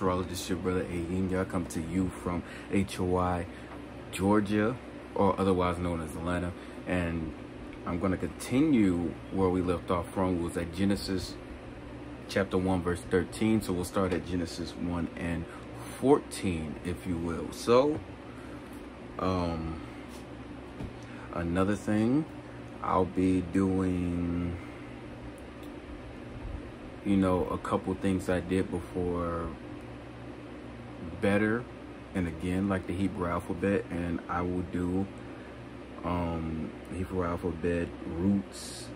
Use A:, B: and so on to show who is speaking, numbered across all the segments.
A: y'all? This is your brother Ayin. Y'all come to you from HOI, Georgia, or otherwise known as Atlanta. And I'm going to continue where we left off from. It was at Genesis chapter 1, verse 13. So we'll start at Genesis 1 and 14, if you will. So, another thing, I'll be doing, a couple things I did before better, and again, like the Hebrew alphabet, and I will do Hebrew alphabet roots,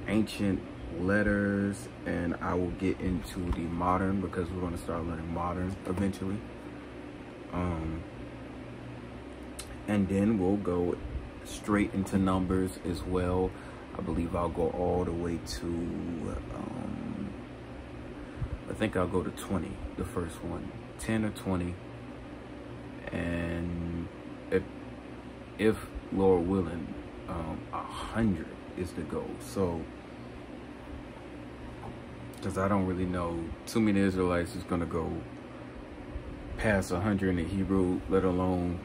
A: ancient letters, and I will get into the modern because we're going to start learning modern eventually. And then we'll go straight into numbers as well. I believe I'll go all the way to, I think I'll go to 20, the first one, 10 or 20. And if Lord willing, 100 is the goal. So, because I don't really know too many Israelites is going to go past 100 in the Hebrew, let alone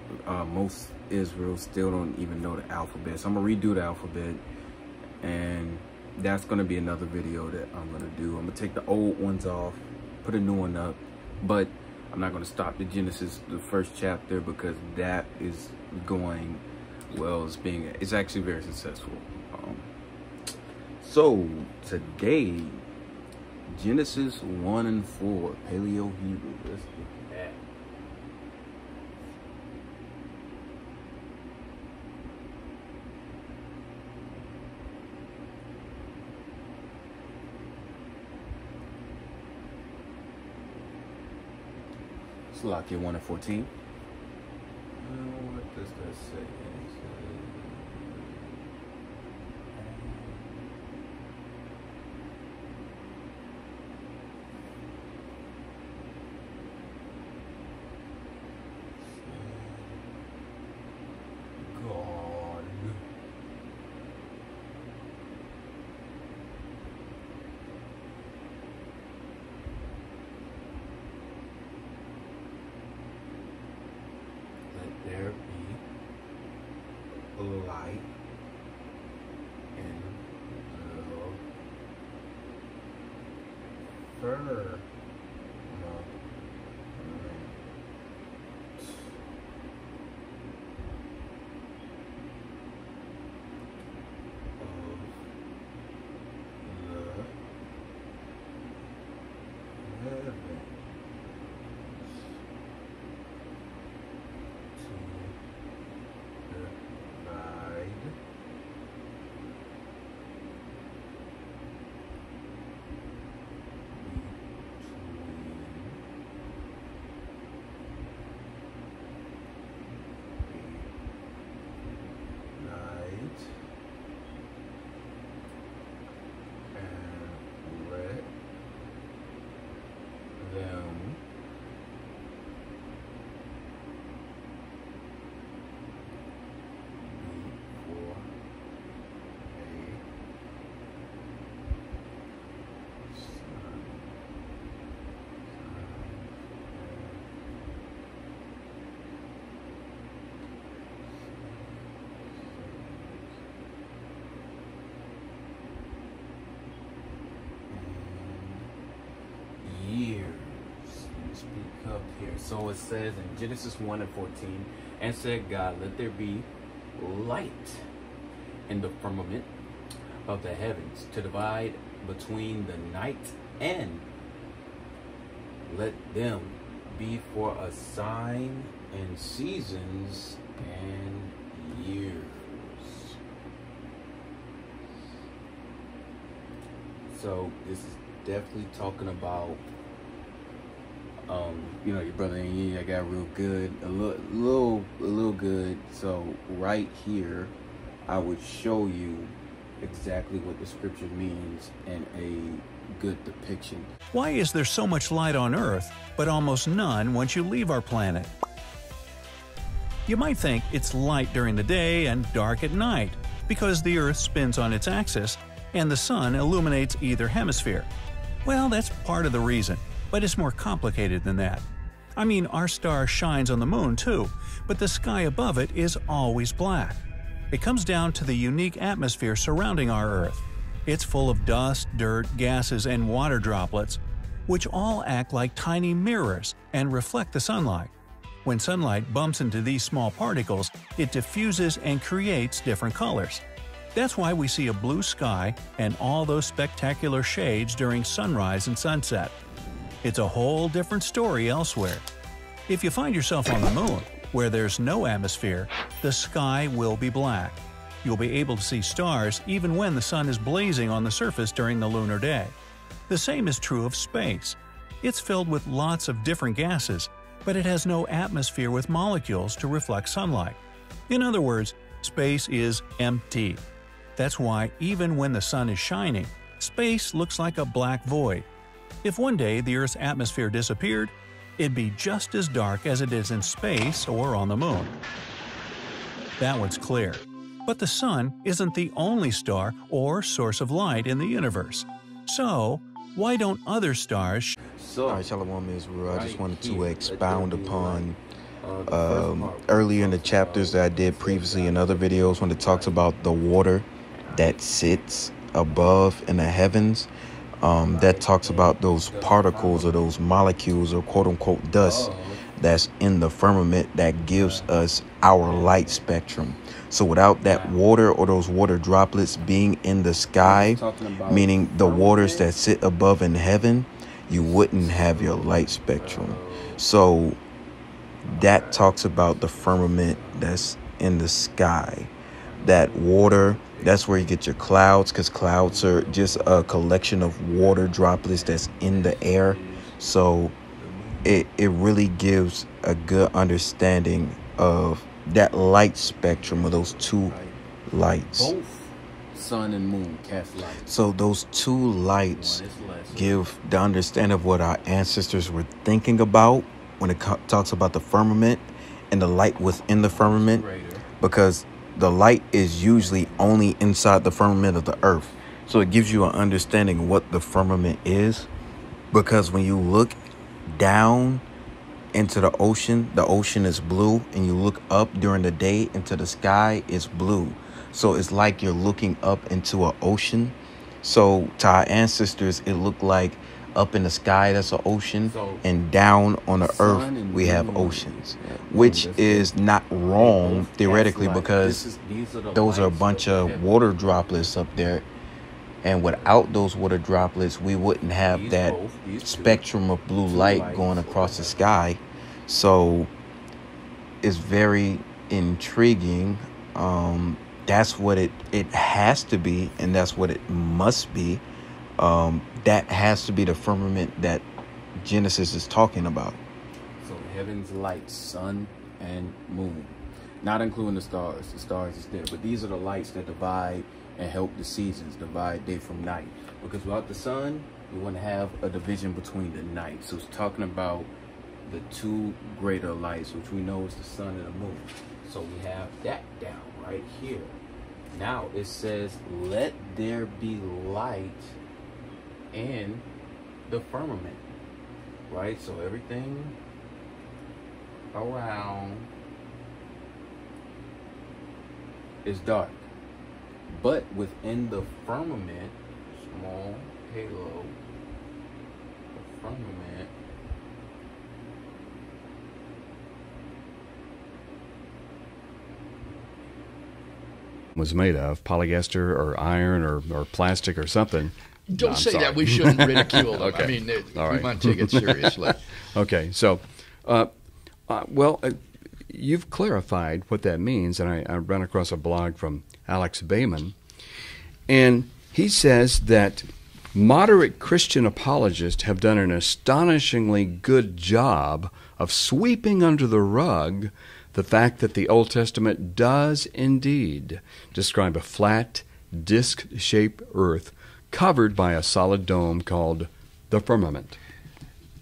A: most Israel still don't even know the alphabet. So I'm going to redo the alphabet, and that's going to be another video that I'm going to do. I'm going to take the old ones off, put a new one up, but I'm not going to stop the Genesis, the first chapter, because that is going, well, it's actually very successful. So today, Genesis 1 and 4, Paleo Hebrew. Let's get that. Slovakia 1 and 14. What does that say? There be light in the firmament of the heavens. Up here. So it says in Genesis 1 and 14, and said God, let there be light in the firmament of the heavens to divide between the night, and let them be for a sign and seasons and years. So this is definitely talking about your brother and you, I got real good, a little good. So right here, I would show you exactly what the scripture means in a good depiction.
B: Why is there so much light on Earth, but almost none once you leave our planet? You might think it's light during the day and dark at night, because the Earth spins on its axis and the sun illuminates either hemisphere. Well, that's part of the reason. But it's more complicated than that. I mean, our star shines on the moon too, but the sky above it is always black. It comes down to the unique atmosphere surrounding our Earth. It's full of dust, dirt, gases, and water droplets, which all act like tiny mirrors and reflect the sunlight. When sunlight bumps into these small particles, it diffuses and creates different colors. That's why we see a blue sky and all those spectacular shades during sunrise and sunset. It's a whole different story elsewhere. If you find yourself on the moon, where there's no atmosphere, the sky will be black. You'll be able to see stars even when the sun is blazing on the surface during the lunar day. The same is true of space. It's filled with lots of different gases, but it has no atmosphere with molecules to reflect sunlight. In other words, space is empty. That's why even when the sun is shining, space looks like a black void. If one day the Earth's atmosphere disappeared, it'd be just as dark as it is in space or on the moon. That one's clear. But the sun isn't the only star or source of light in the universe. So, why don't other stars
A: Alright, Shalom Israel. I just wanted to expound upon earlier in the chapters that I did previously in other videos when it talks about the water that sits above in the heavens. That talks about those particles or those molecules or quote-unquote dust that's in the firmament that gives us our light spectrum. So without that water or those water droplets being in the sky, meaning the waters that sit above in heaven, you wouldn't have your light spectrum. So that talks about the firmament that's in the sky. That water, that's where you get your clouds, because clouds are just a collection of water droplets that's in the air. So it really gives a good understanding of that light spectrum of those two lights.
C: Both sun and moon cast light.
A: So those two lights give the understanding of what our ancestors were thinking about when it talks about the firmament and the light within the firmament, because the light is usually only inside the firmament of the earth. So it gives you an understanding of what the firmament is, because when you look down into the ocean is blue, and you look up during the day into the sky, it's blue. So it's like you're looking up into an ocean. So to our ancestors, it looked like up in the sky, that's an ocean, and down on the earth, we have oceans, which is not wrong theoretically, because those are a bunch of water droplets up there. And without those water droplets, we wouldn't have that spectrum of blue light going across the sky. So it's very intriguing. That's what it has to be, and that's what it must be. That has to be the firmament that Genesis is talking about.
C: So heaven's light, sun and moon, not including the stars. The stars is there, but these are the lights that divide and help the seasons, divide day from night. Because without the sun, we wouldn't have a division between the night. So it's talking about the two greater lights, which we know is the sun and the moon. So we have that down right here. Now it says, let there be light in the firmament, right? So everything around is dark, but within the firmament, small halo, the firmament
D: was made of polyester or iron or plastic or something.
E: Don't say that. We shouldn't ridicule them.
D: Okay.
E: I mean,
D: All
E: we
D: right.
E: might take it seriously.
D: Okay, so, you've clarified what that means, and I ran across a blog from Alex Bayman, and he says that moderate Christian apologists have done an astonishingly good job of sweeping under the rug the fact that the Old Testament does indeed describe a flat, disc-shaped earth covered by a solid dome called the firmament.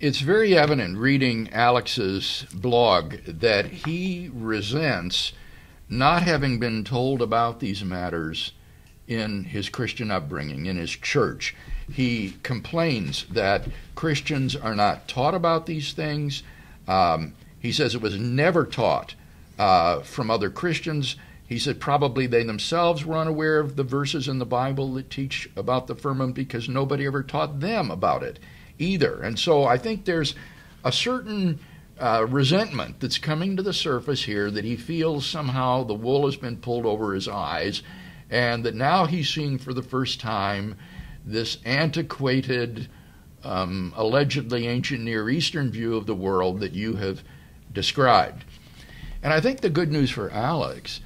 E: It's very evident reading Alex's blog that he resents not having been told about these matters in his Christian upbringing, in his church. He complains that Christians are not taught about these things. He says it was never taught from other Christians. He said probably they themselves were unaware of the verses in the Bible that teach about the firmament because nobody ever taught them about it either. And so I think there's a certain resentment that's coming to the surface here, that he feels somehow the wool has been pulled over his eyes, and that now he's seeing for the first time this antiquated, allegedly ancient Near Eastern view of the world that you have described. And I think the good news for Alex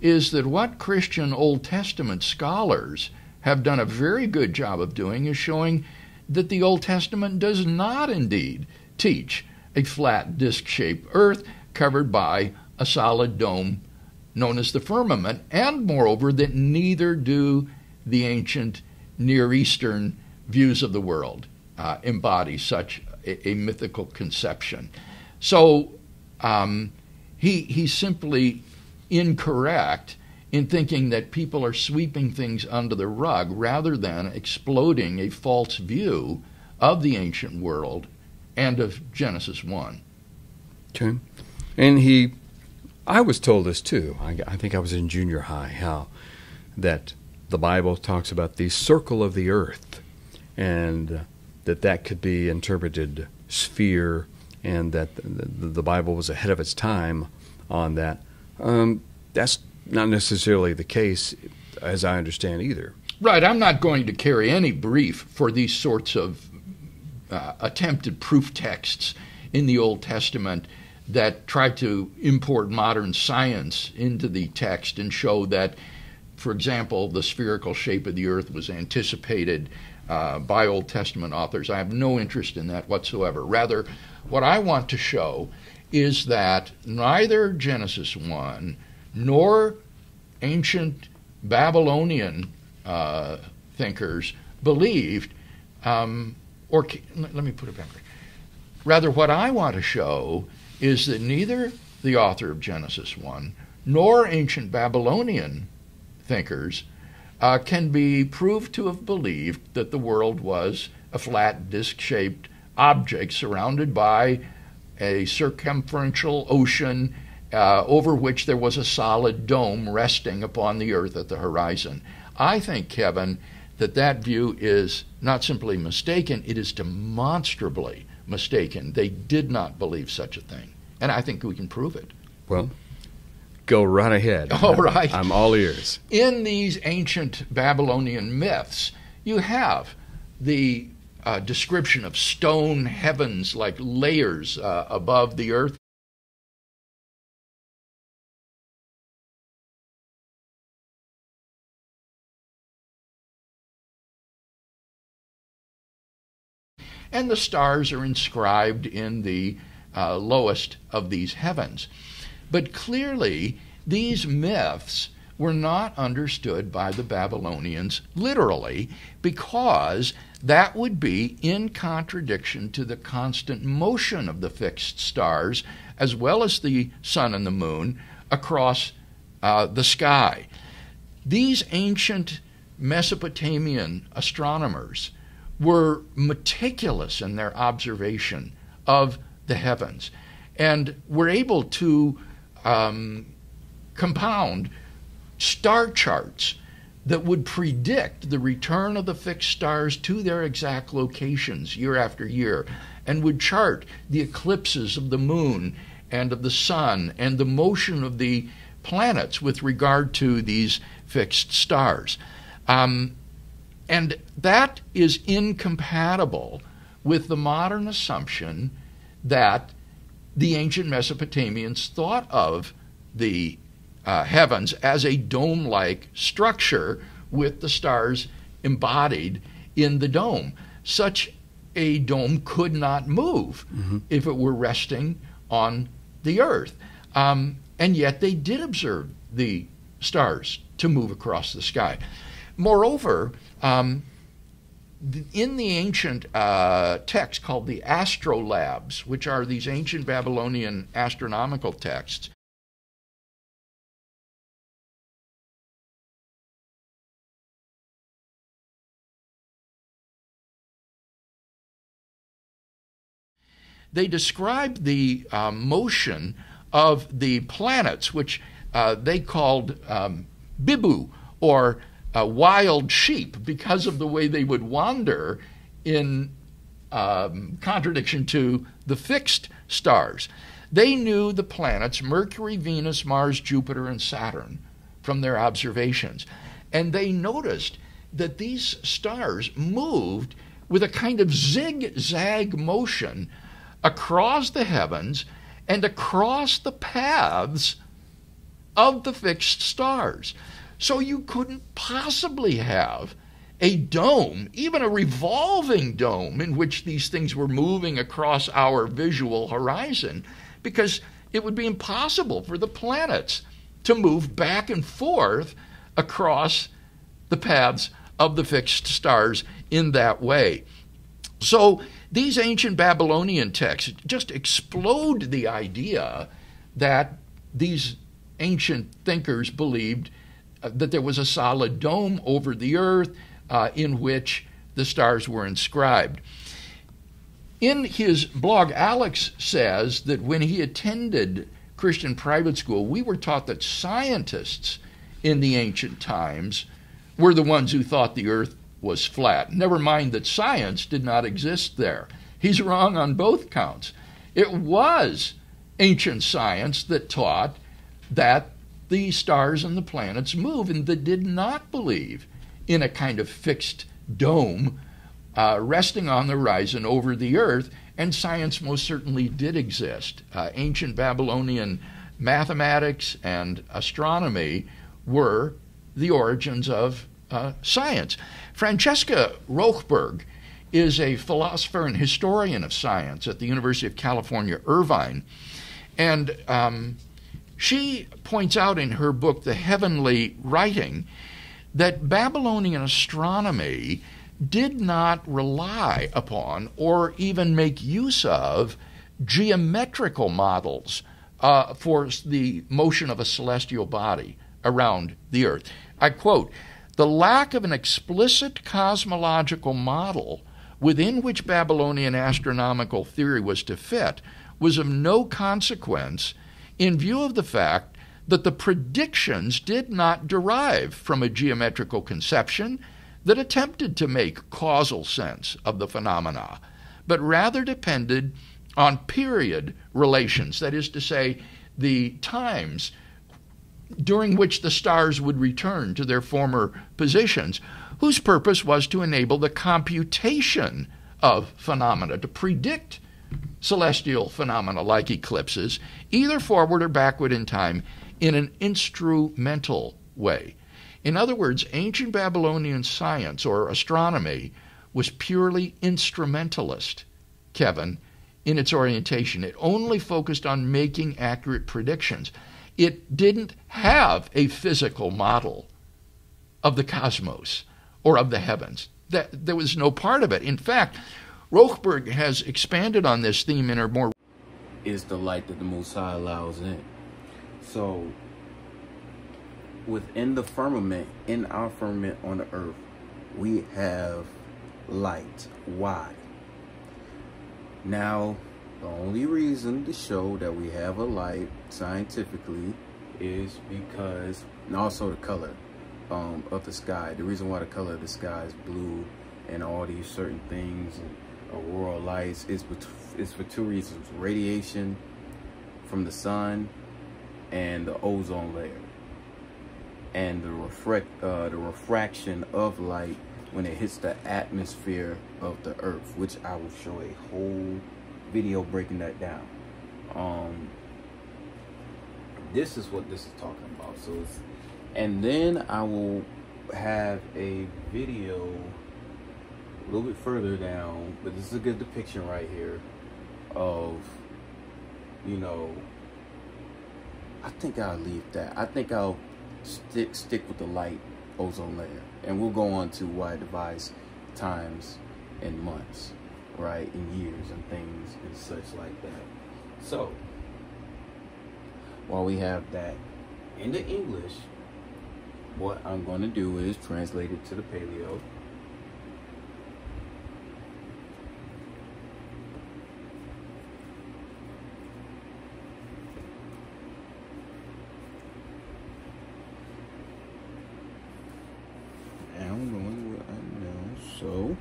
E: is that what Christian Old Testament scholars have done a very good job of doing is showing that the Old Testament does not indeed teach a flat disc-shaped earth covered by a solid dome known as the firmament, and moreover that neither do the ancient Near Eastern views of the world embody such a mythical conception. So he's simply incorrect in thinking that people are sweeping things under the rug rather than exploding a false view of the ancient world and of Genesis 1.
D: Okay. And I was told this too. I think I was in junior high, how that the Bible talks about the circle of the earth, and that could be interpreted sphere, and that the Bible was ahead of its time on that. That's not necessarily the case, as I understand, either.
E: Right. I'm not going to carry any brief for these sorts of attempted proof texts in the Old Testament that try to import modern science into the text and show that, for example, the spherical shape of the earth was anticipated by Old Testament authors. I have no interest in that whatsoever. Rather, what I want to show is that neither Genesis 1 nor ancient Babylonian thinkers believed, let me put it back. Rather, what I want to show is that neither the author of Genesis 1 nor ancient Babylonian thinkers can be proved to have believed that the world was a flat disc-shaped object surrounded by a circumferential ocean over which there was a solid dome resting upon the earth at the horizon. I think, Kevin, that view is not simply mistaken, it is demonstrably mistaken. They did not believe such a thing, and I think we can prove it.
D: Well, go right ahead.
E: All right.
D: I'm all ears.
E: In these ancient Babylonian myths, you have the description of stone heavens like layers above the earth. And the stars are inscribed in the lowest of these heavens. But clearly, these myths were not understood by the Babylonians literally, because that would be in contradiction to the constant motion of the fixed stars, as well as the sun and the moon, across the sky. These ancient Mesopotamian astronomers were meticulous in their observation of the heavens and were able to compound star charts that would predict the return of the fixed stars to their exact locations year after year, and would chart the eclipses of the moon and of the sun and the motion of the planets with regard to these fixed stars. And that is incompatible with the modern assumption that the ancient Mesopotamians thought of the heavens as a dome-like structure with the stars embodied in the dome. Such a dome could not move if it were resting on the earth. And yet they did observe the stars to move across the sky. Moreover, in the ancient texts called the astrolabes, which are these ancient Babylonian astronomical texts, they described the motion of the planets, which they called bibu, or wild sheep, because of the way they would wander in contradiction to the fixed stars. They knew the planets Mercury, Venus, Mars, Jupiter, and Saturn from their observations. And they noticed that these stars moved with a kind of zigzag motion across the heavens and across the paths of the fixed stars. So you couldn't possibly have a dome, even a revolving dome, in which these things were moving across our visual horizon, because it would be impossible for the planets to move back and forth across the paths of the fixed stars in that way. So these ancient Babylonian texts just explode the idea that these ancient thinkers believed that there was a solid dome over the earth in which the stars were inscribed. In his blog, Alex says that when he attended Christian private school, we were taught that scientists in the ancient times were the ones who thought the earth was flat. Never mind that science did not exist there. He's wrong on both counts. It was ancient science that taught that the stars and the planets move, and that did not believe in a kind of fixed dome resting on the horizon over the earth, and science most certainly did exist. Ancient Babylonian mathematics and astronomy were the origins of science. Francesca Rochberg is a philosopher and historian of science at the University of California, Irvine, and she points out in her book, The Heavenly Writing, that Babylonian astronomy did not rely upon or even make use of geometrical models for the motion of a celestial body around the earth. I quote, "The lack of an explicit cosmological model within which Babylonian astronomical theory was to fit was of no consequence in view of the fact that the predictions did not derive from a geometrical conception that attempted to make causal sense of the phenomena, but rather depended on period relations, that is to say, the times during which the stars would return to their former positions, whose purpose was to enable the computation of phenomena, to predict celestial phenomena like eclipses, either forward or backward in time, in an instrumental way." In other words, ancient Babylonian science or astronomy was purely instrumentalist, Kevin, in its orientation. It only focused on making accurate predictions. It didn't have a physical model of the cosmos or of the heavens. There was no part of it. In fact, Rochberg has expanded on this theme in her more...
C: Is the light that the Most High allows in. So, within the firmament, in our firmament on the earth, we have light. Why? Now, the only reason to show that we have a light scientifically is because, and also the color of the sky. The reason why the color of the sky is blue and all these certain things and auroral lights is for two reasons: radiation from the sun and the ozone layer, and the refraction of light when it hits the atmosphere of the earth, which I will show a whole video breaking that down. This is what this is talking about. So it's, and then I will have a video a little bit further down, but this is a good depiction right here of, you know, I think I'll leave that. I think I'll stick with the light ozone layer, and we'll go on to why it divides times and months, right, and years and things and such like that. So while we have that in the English, what I'm going to do is translate it to the Paleo.
A: So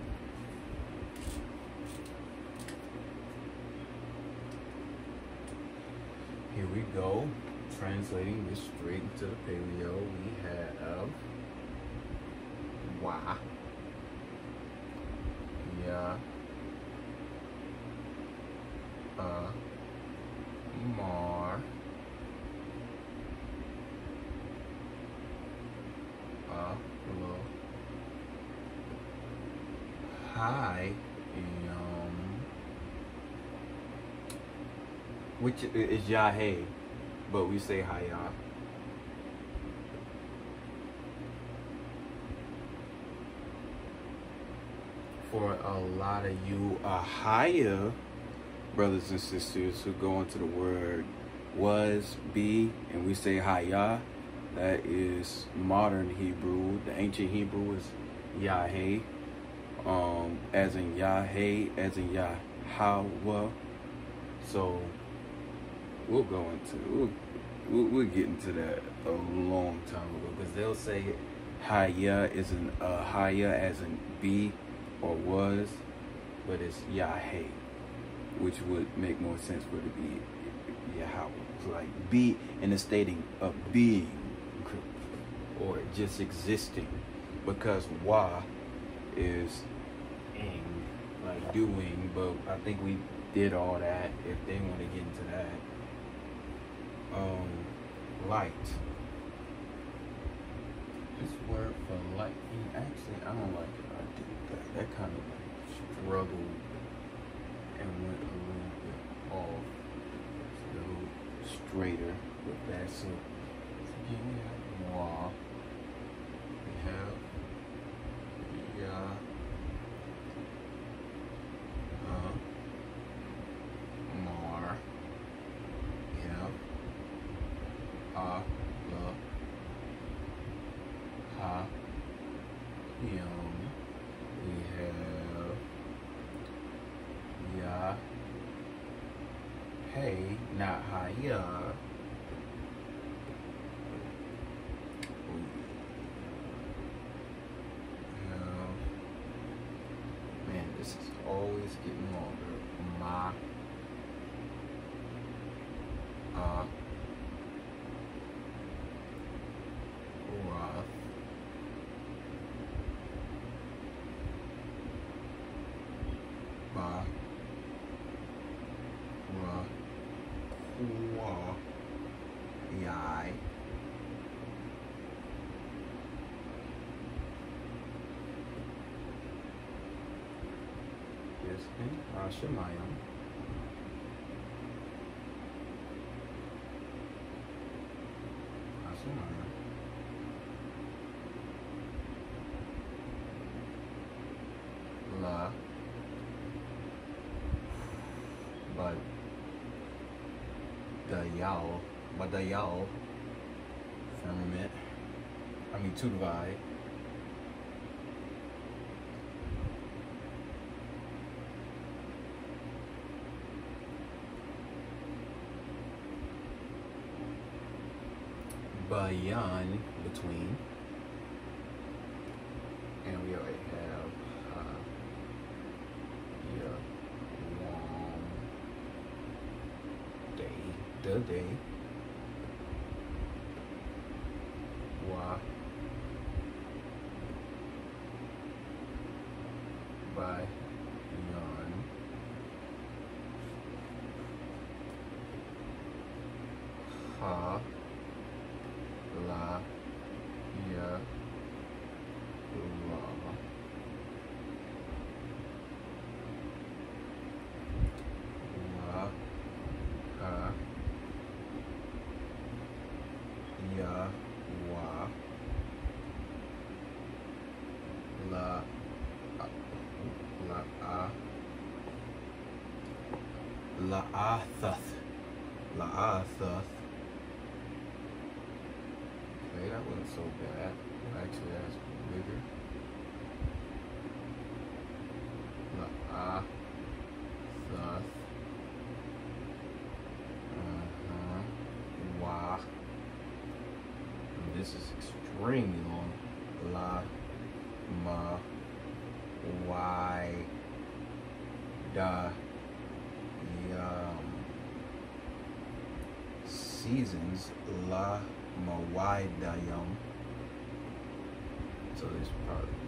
A: here we go, translating this straight into the Paleo. We have Wa, Ya, Mar, Lo, Hi, which is Yaheh, but we say Hayah. For a lot of you Ahaya brothers and sisters who go into the word was, be, and we say Hayah, that is modern Hebrew. The ancient Hebrew is Yaheh, as in Yaheh, as in Yahweh. So we'll go into, we'll get into that a long time ago, because they'll say Hayah is in Hayah as in be or was, but it's Yaheh, which would make more sense for it to be Yahweh. So like be in the stating of being or just existing, because Wa is in, like doing, but I think we did all that if they want to get into that. Light. This word for light, actually, I don't like it. I do that. That kind of like struggled and went a little bit off. It's a little straighter with that. So again, we have Wa. We have Ya. Mar. Yeah. La. Ha. Yum. We have Ya. Hey, not Haya. Man, this is always getting longer. Ma. Rough. Ba. Ra. Qua. Yai. Yes, and Shemayim. La, but the Yao firmament, I mean to divide. Bayan, between, and we already have the day, Wa, by Yan, Ha, La, Ya, Ra, Wa, Ha, Ya, Wa, La, La'athath. La'athath. Okay, that wasn't so bad. Actually, that's bigger. La'athath. Wa. And this is extremely long. La, ma,
C: why da seasons la mawaidayam. So this probably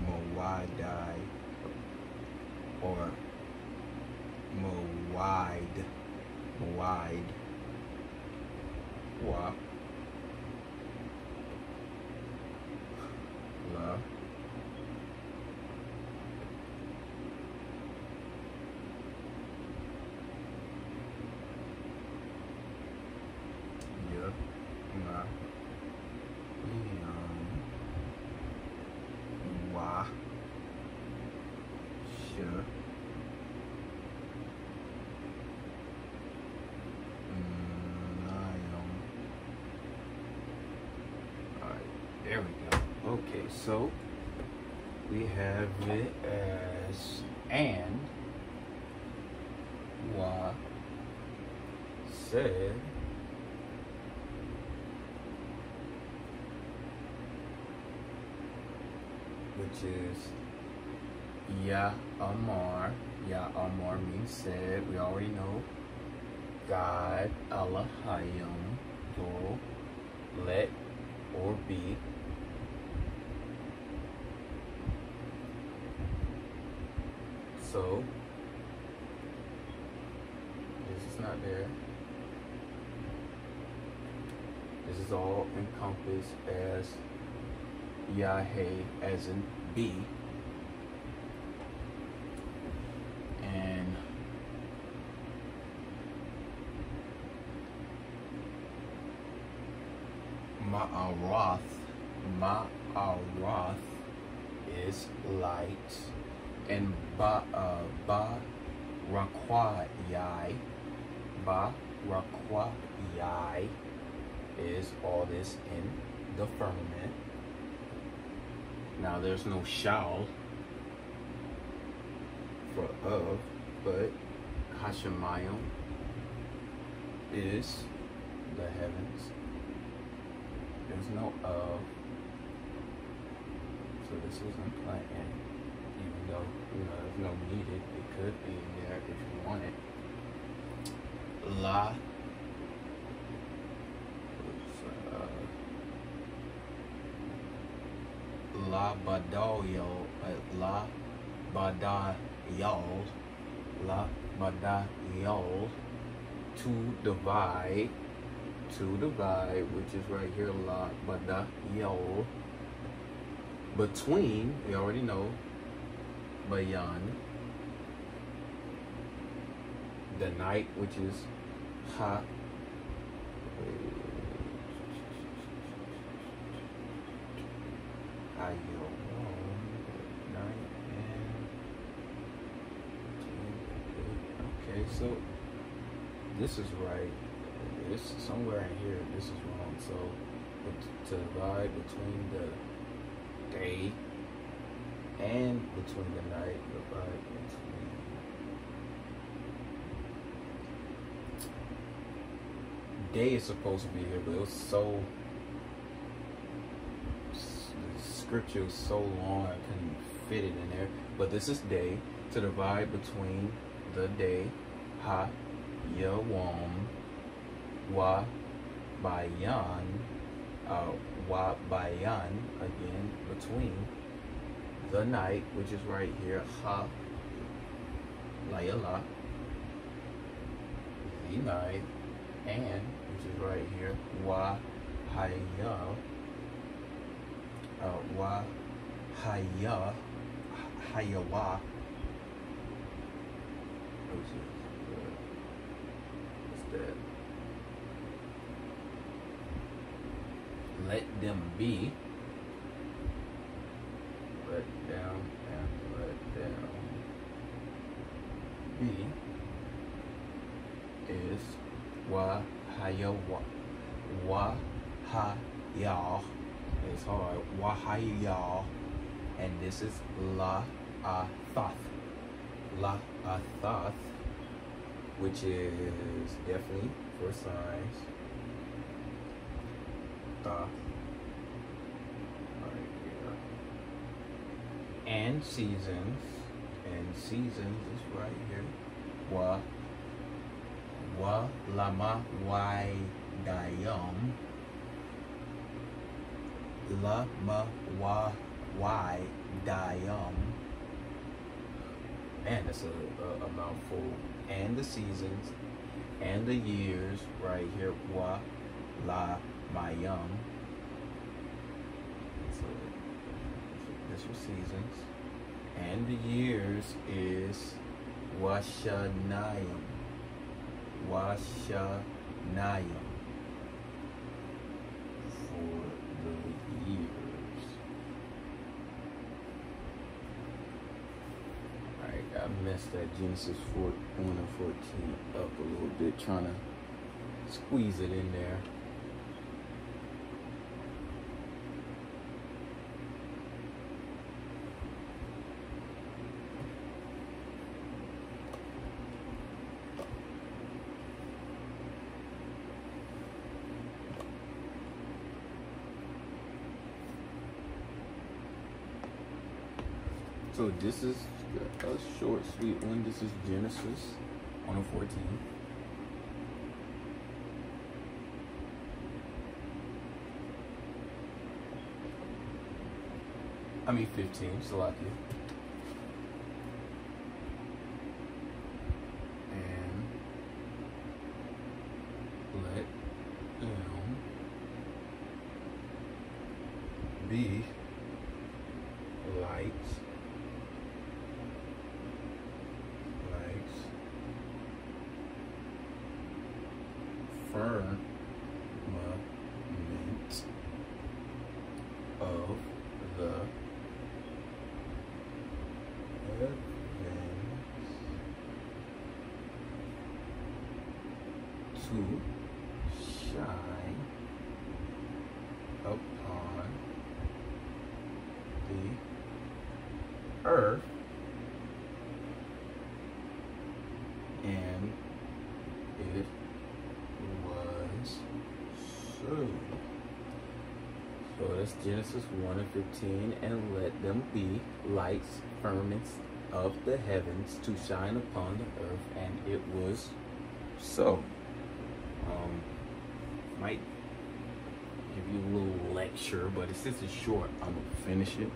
C: mawaidai or mawide wa la yeah ma wa sure there we go. Okay, so we have it as and wa said which is ya amar. Ya amar means said. We already know God, Allahayim, plural, let or be. So this is not there. This is all encompassed as Yahweh as in be. And Ma'arath is light, and Rakwayai is all this in the firmament. Now there's no shall for of, but Hashemayim is the heavens. There's no of, so this isn't planned, even though, you know, there's no needed. It could be in there if you want it. La, la badayo, la badayol, to divide, which is right here, la badayol. Between, we already know, bayan, the night, which is ha, okay, so this is right. This somewhere in here, this is wrong. So to divide between the day and between the night, divide between day is supposed to be here, but it was so, the scripture was so long I couldn't fit it in there. But this is day, to divide between the day, ha, yawam, wa, bayan, wa, bayan, again, between the night, which is right here, ha, layala, the night, and, which is right here, wa, haya, wa, haya, hayawa, what's that? Let them be. Let them and let them be is wa hayawa, wa hayah. It's hard. Wa hayah, and this is la athath. La athath, which is definitely for signs. Right here. and seasons. And seasons is right here. Wa lama wai dayam. Lama wa wai dayam. Man, that's a mouthful. And the seasons and the years right here. Wa la mayam. So this for seasons. And the years is Washanayam. Washanayam. For the years. Alright, I messed that Genesis 1 and 14 up a little bit, trying to squeeze it in there. So this is a short, sweet one. This is Genesis 1:14. I mean 15, Salakia. And let them be lights. Firmament of the heavens to shine upon the earth, and it was so. So that's Genesis 1 and 15. And let them be lights, firmaments of the heavens to shine upon the earth, and it was so. Might give you a little lecture, but since it's short, I'm gonna finish it.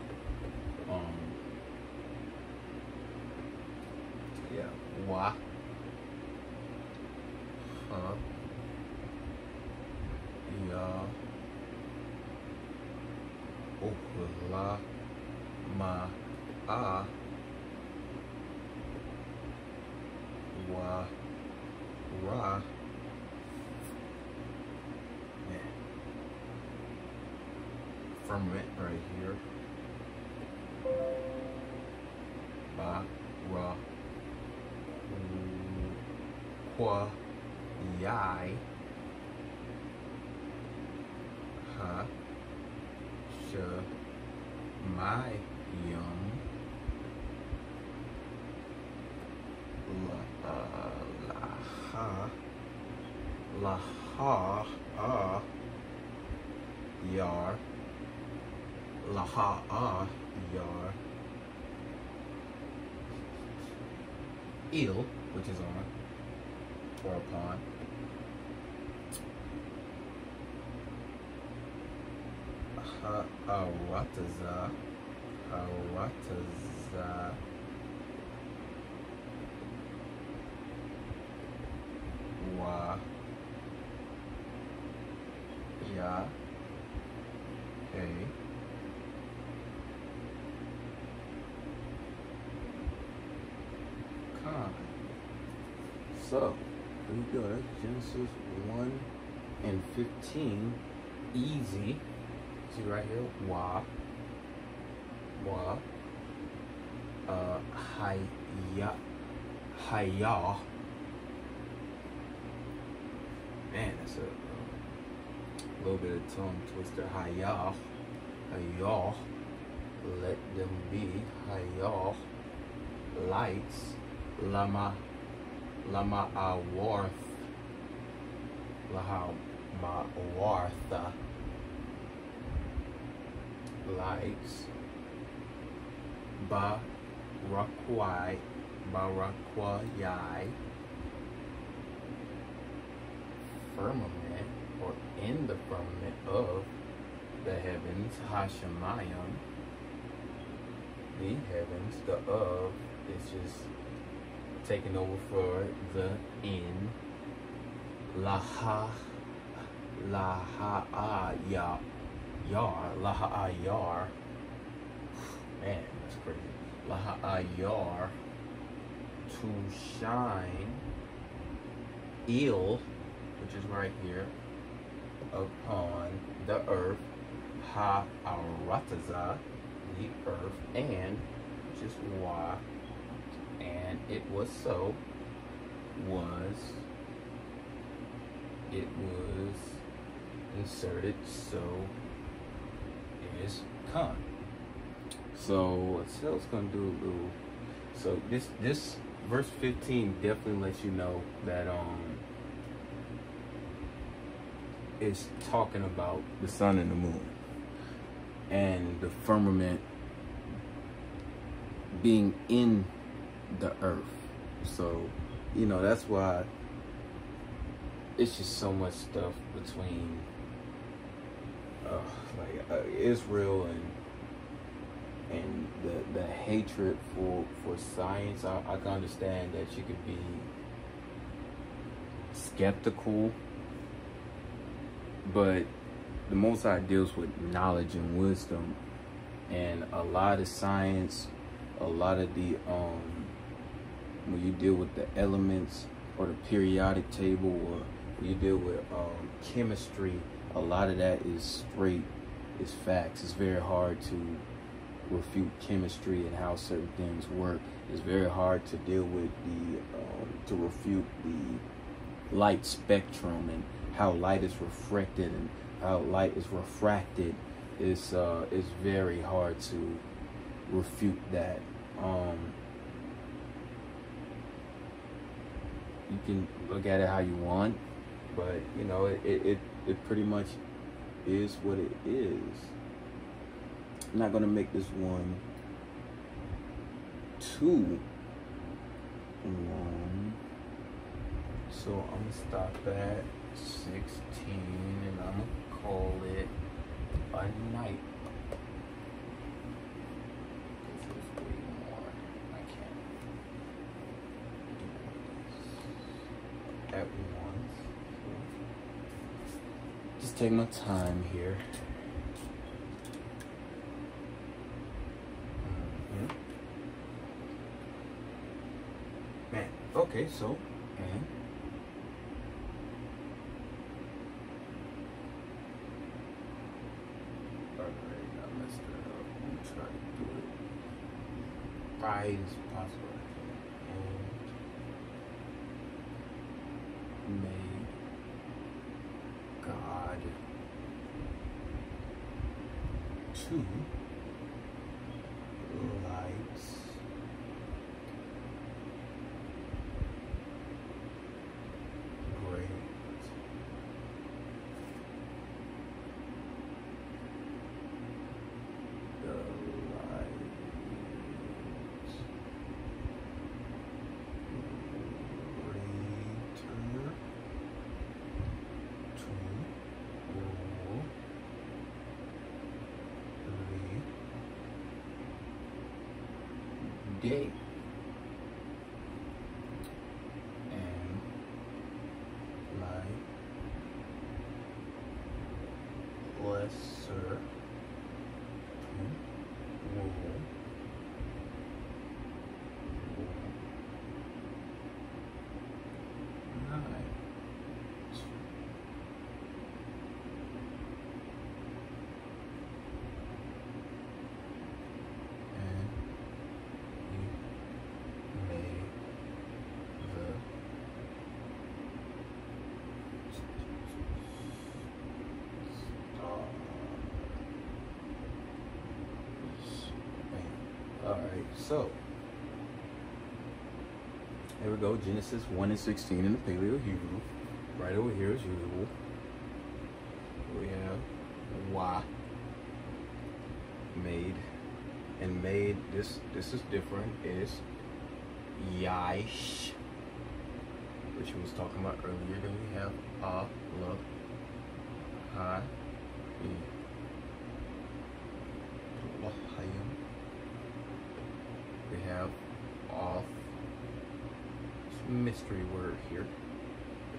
C: Yeah. Why? Ya Ola Ma A Wa Ra. Firmament right here. Ba Ra Qua Yai Ha Sh My Yum La Ha La Ha A Yar La Ha A Yar Il, which is on or upon. Hawataza Wa Ya Hey Khan. So there you go. That's Genesis 1 and 15. Easy. See right here, Wa, Hayah. Man, that's a little bit of tongue twister. Hayah, let them be. Hayah, lights. Lama Awarth, Lahama Awartha. Lights, Barakwai, Barakwai, firmament, or in the firmament of the heavens, Hashemayim, the heavens, the of is just taking over for the in, Laha Yar, man, that's crazy. Lahayar, to shine, il, which is right here, upon the earth, ha'arataza, the earth, and, which is wa, and it was so, it was inserted, so is con. So what Cell's gonna do a little. So this verse 15 definitely lets you know that it's talking about the sun and the moon and the firmament being in the earth. So that's why it's just so much stuff between Israel and the hatred for science. I can understand that you could be skeptical, but the Most High deals with knowledge and wisdom, and a lot of science, a lot of the when you deal with the elements or the periodic table, or when you deal with chemistry, a lot of that is facts. It's very hard to refute chemistry and how certain things work. It's very hard to deal with to refute the light spectrum and how light is refracted and how light is refracted. It's very hard to refute that. You can look at it how you want, but it pretty much is what it is. I'm not gonna make this one too long, so I'm gonna stop at 16 and I'm gonna call it a night. This is way more. I can't do this at once. So just take my time here. Man, okay, so, and alright, I messed it up. I'm gonna try to do it right as possible. And made God two lights great. The lights greater to all the day. And light lesser to wool night. And he made the Alright, so here we go. Genesis 1 and 16 in the Paleo Hebrew. Right over here as usual. We have Y made And made, this is different, is Yaish, which we was talking about earlier. Then we have Look, Hi, we have Off. It's a mystery word here.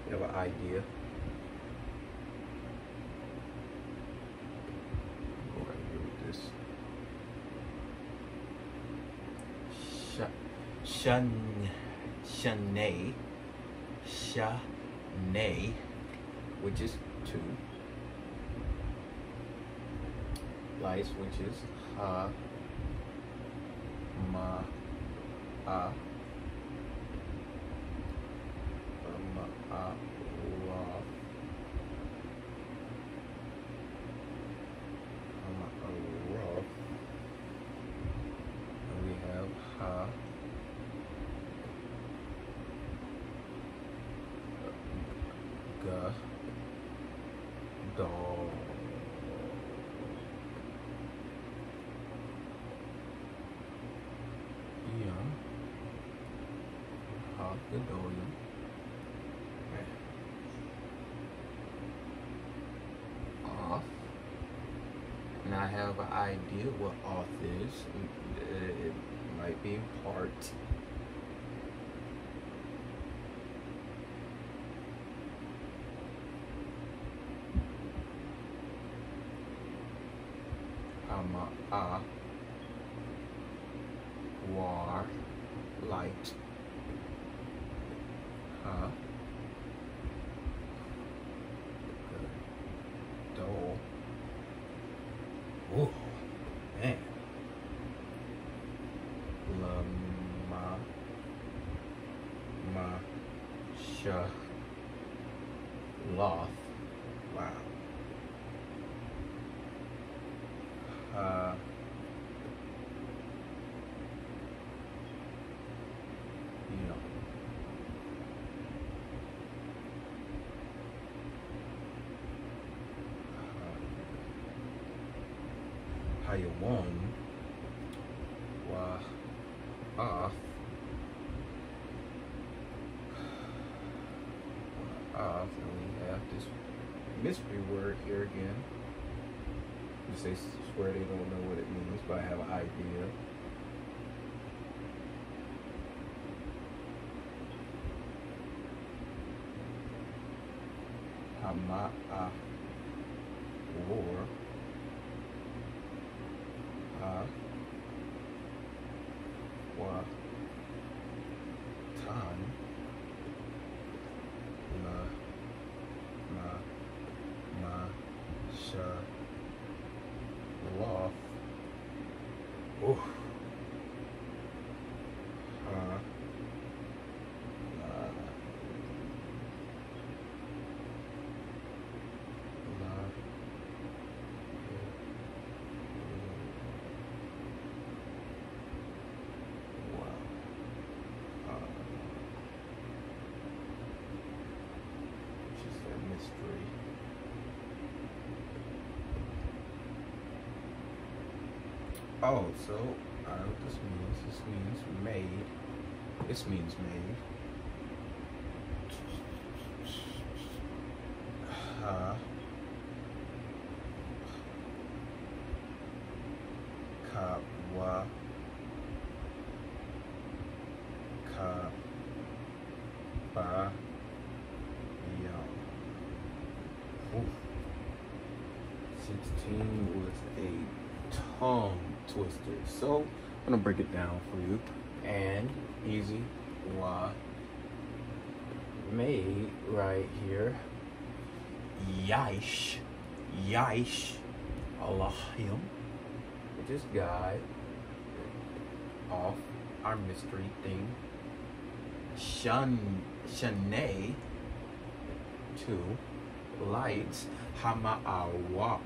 C: We have an idea. Go right here with this. Shanae, which is 2. Lights, which is Ha, Ma, A, Ma, A, Ra, Ma, A, Ra. And we have Ha, Ga, Do. Gadolim. Off. And I have an idea what off is. It might be in part. War, light. Door. Oh, man. Loth. Wow. Hayawan, Off, and we have this mystery word here again. You say swear they don't know what it means, but I have an idea. Hama'a, war. Tan, Loth. Oh. Mystery. Oh, so I know what this means. This means made. This means made. Kawa. Ba. 16 was a tongue twister. So I'm gonna break it down for you. And easy made right here. Yaish, Allahim, which is God, off our mystery thing. Shanae, 2 lights. Hama'arth,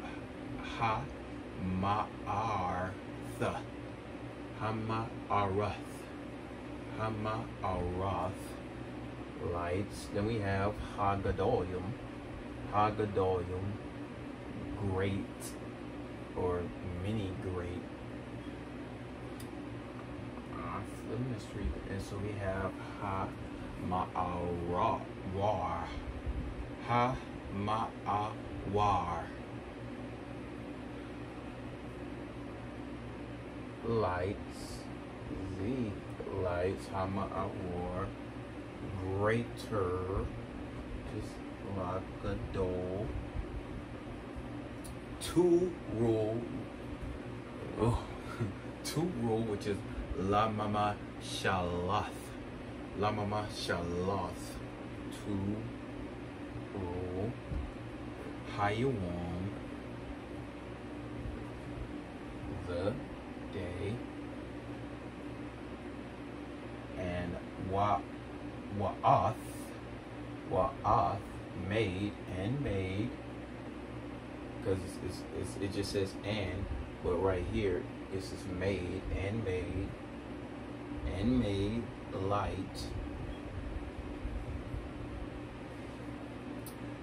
C: lights. Then we have Hagadolim, great or mini great. mystery. And so we have Ha Ma'awar. Ha Ma'awar. Lights. The lights. Ha Ma'awar. Greater. Just like a door. Two rule. Oh. Two rule, which is La Mama Shalath. La Mama Shalath. Two rule. Hayawam. The day. And Wa'ath. Wa'ath. Made and made. Because it just says and, but right here it says made and made light.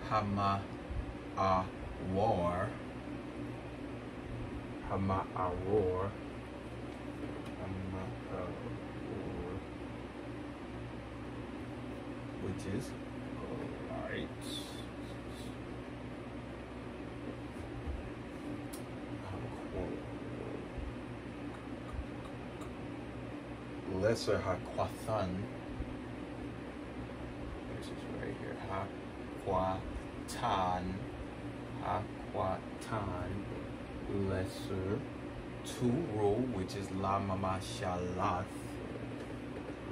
C: Hama'awar, which is light. Lesser Hakwathan, which is right here. Hakwatan, lesser. Two rule, which is La Mama Shalath.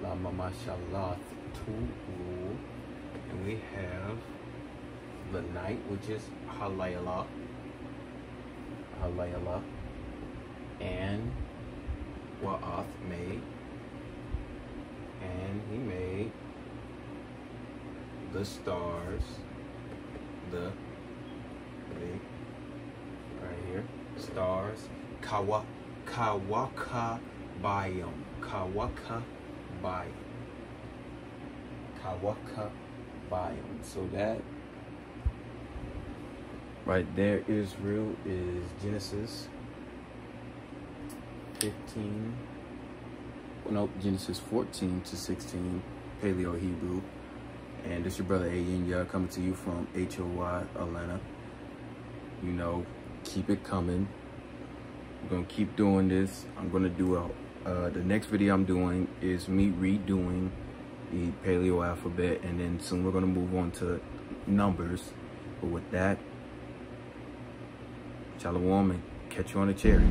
C: La Mama Shalath, two rule. And we have the night, which is Halayla. And Wa'ath made. And he made the stars, the right here, stars, Kawaka biome, So that right there, Israel, is Genesis 15. No, Genesis 14 to 16, Paleo Hebrew. And this your brother A.N. coming to you from HOY Atlanta. You know, keep it coming. I'm going to keep doing this. I'm going to do the next video I'm doing is me redoing the Paleo alphabet. And then soon we're going to move on to numbers. But with that, shalom and catch you on the cherry.